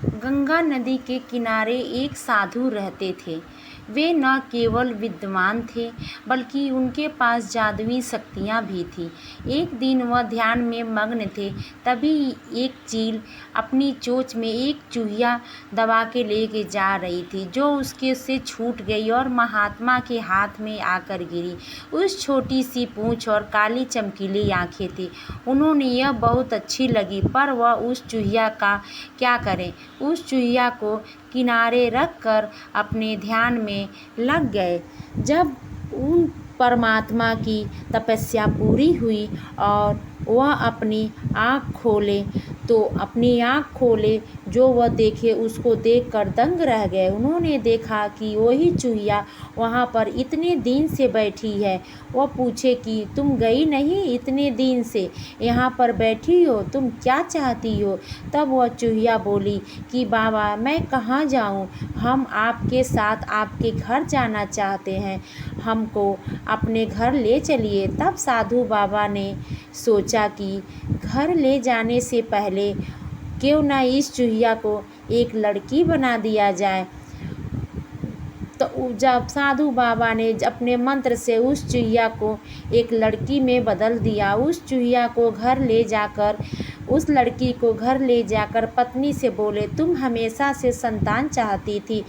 गंगा नदी के किनारे एक साधु रहते थे। वे न केवल विद्वान थे बल्कि उनके पास जादुई शक्तियाँ भी थीं। एक दिन वह ध्यान में मग्न थे, तभी एक चील अपनी चोंच में एक चूहिया दबा के लेके जा रही थी, जो उसके से छूट गई और महात्मा के हाथ में आकर गिरी। उस छोटी सी पूँछ और काली चमकीली आँखें थीं। उन्होंने यह बहुत अच्छी लगी, पर वह उस चूहिया का क्या करें। उस चूहिया को किनारे रख कर अपने ध्यान में लग गए। जब उन परमात्मा की तपस्या पूरी हुई और वह अपनी आँख खोले जो वह देखे उसको देखकर दंग रह गए। उन्होंने देखा कि वही चूहिया वहाँ पर इतने दिन से बैठी है। वह पूछे कि तुम गई नहीं, इतने दिन से यहाँ पर बैठी हो, तुम क्या चाहती हो। तब वह चूहिया बोली कि बाबा, मैं कहाँ जाऊँ, हम आपके साथ आपके घर जाना चाहते हैं, हमको अपने घर ले चलिए। तब साधु बाबा ने सोचा कि घर ले जाने से पहले क्यों ना इस चूहिया को एक लड़की बना दिया जाए। तो जब साधु बाबा ने अपने मंत्र से उस चूहिया को एक लड़की में बदल दिया, उस लड़की को घर ले जाकर पत्नी से बोले, तुम हमेशा से संतान चाहती थी,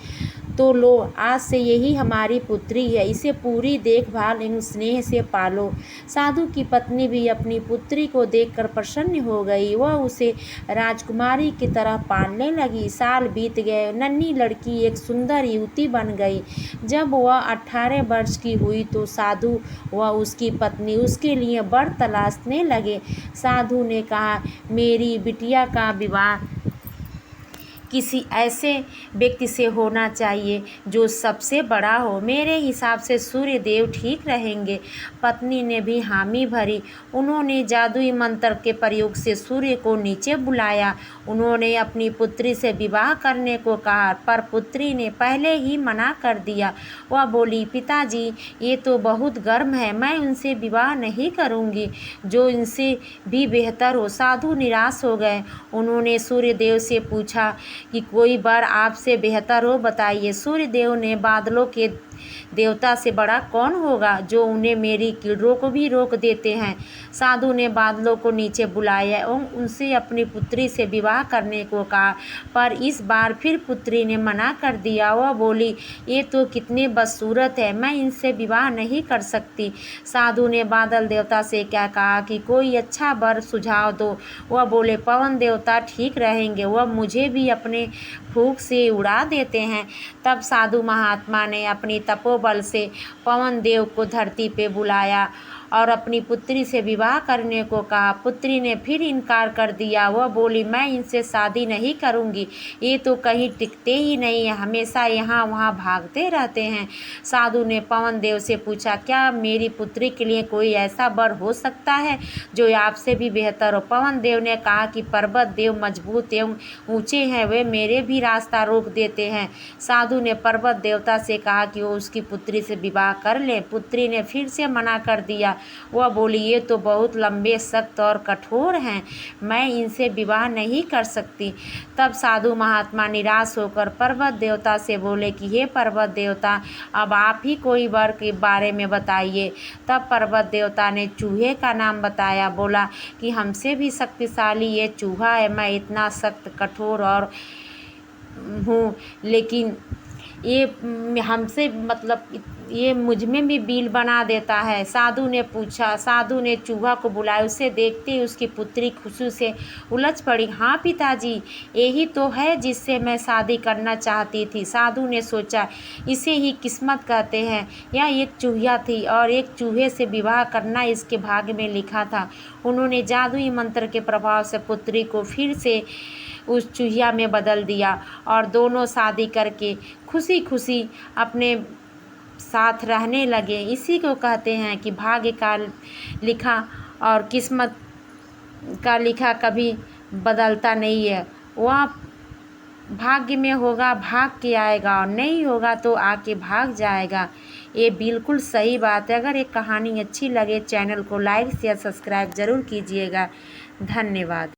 तो लो, आज से यही हमारी पुत्री है, इसे पूरी देखभाल एवं स्नेह से पालो। साधु की पत्नी भी अपनी पुत्री को देखकर प्रसन्न हो गई। वह उसे राजकुमारी की तरह पालने लगी। साल बीत गए, नन्ही लड़की एक सुंदर युवती बन गई। जब वह 18 वर्ष की हुई तो साधु व उसकी पत्नी उसके लिए वर तलाशने लगे। साधु ने कहा, मेरी बिटिया का विवाह किसी ऐसे व्यक्ति से होना चाहिए जो सबसे बड़ा हो। मेरे हिसाब से सूर्य देव ठीक रहेंगे। पत्नी ने भी हामी भरी। उन्होंने जादुई मंत्र के प्रयोग से सूर्य को नीचे बुलाया। उन्होंने अपनी पुत्री से विवाह करने को कहा, पर पुत्री ने पहले ही मना कर दिया। वह बोली, पिताजी, ये तो बहुत गर्म है, मैं उनसे विवाह नहीं करूँगी जो इनसे भी बेहतर हो। साधु निराश हो गए। उन्होंने सूर्य देव से पूछा कि कोई वर आपसे बेहतर हो, बताइए। सूर्य देव ने, बादलों के देवता से बड़ा कौन होगा जो उन्हें मेरी कीड़ों को भी रोक देते हैं। साधु ने बादलों को नीचे बुलाया एवं उनसे अपनी पुत्री से विवाह करने को कहा, पर इस बार फिर पुत्री ने मना कर दिया। वह बोली, ये तो कितने बदसूरत है, मैं इनसे विवाह नहीं कर सकती। साधु ने बादल देवता से क्या कहा कि कोई अच्छा वर सुझाव दो। वह बोले, पवन देवता ठीक रहेंगे, वह मुझे भी अपने फूंक से उड़ा देते हैं। तब साधु महात्मा ने अपनी तपोबल से पवन देव को धरती पे बुलाया और अपनी पुत्री से विवाह करने को कहा। पुत्री ने फिर इनकार कर दिया। वह बोली, मैं इनसे शादी नहीं करूंगी, ये तो कहीं टिकते ही नहीं है, हमेशा यहाँ वहाँ भागते रहते हैं। साधु ने पवन देव से पूछा, क्या मेरी पुत्री के लिए कोई ऐसा वर हो सकता है जो आपसे भी बेहतर हो। पवन देव ने कहा कि पर्वत देव मजबूत एवं ऊंचे हैं, वे मेरे भी रास्ता रोक देते हैं। साधु ने पर्वत देवता से कहा कि वो उसकी पुत्री से विवाह कर ले। पुत्री ने फिर से मना कर दिया। वह बोली, ये तो बहुत लंबे, सख्त और कठोर हैं, मैं इनसे विवाह नहीं कर सकती। तब साधु महात्मा निराश होकर पर्वत देवता से बोले कि हे पर्वत देवता, अब आप ही कोई वर के बारे में बताइए। तब पर्वत देवता ने चूहे का नाम बताया। बोला कि हमसे भी शक्तिशाली ये चूहा है, मैं इतना सख्त, कठोर और हूँ, लेकिन ये हमसे ये मुझ में भी बिल बना देता है। साधु ने चूहा को बुलाया। उसे देखते ही उसकी पुत्री खुशी से उलझ पड़ी। हाँ पिताजी, यही तो है जिससे मैं शादी करना चाहती थी। साधु ने सोचा, इसे ही किस्मत कहते हैं। यह एक चूहिया थी और एक चूहे से विवाह करना इसके भाग्य में लिखा था। उन्होंने जादुई मंत्र के प्रभाव से पुत्री को फिर से उस चूहिया में बदल दिया और दोनों शादी करके खुशी खुशी अपने साथ रहने लगे। इसी को कहते हैं कि भाग्य का लिखा और किस्मत का लिखा कभी बदलता नहीं है। वह भाग्य में होगा भाग के आएगा और नहीं होगा तो आके भाग जाएगा। ये बिल्कुल सही बात है। अगर ये कहानी अच्छी लगे चैनल को लाइक शेयर सब्सक्राइब ज़रूर कीजिएगा। धन्यवाद।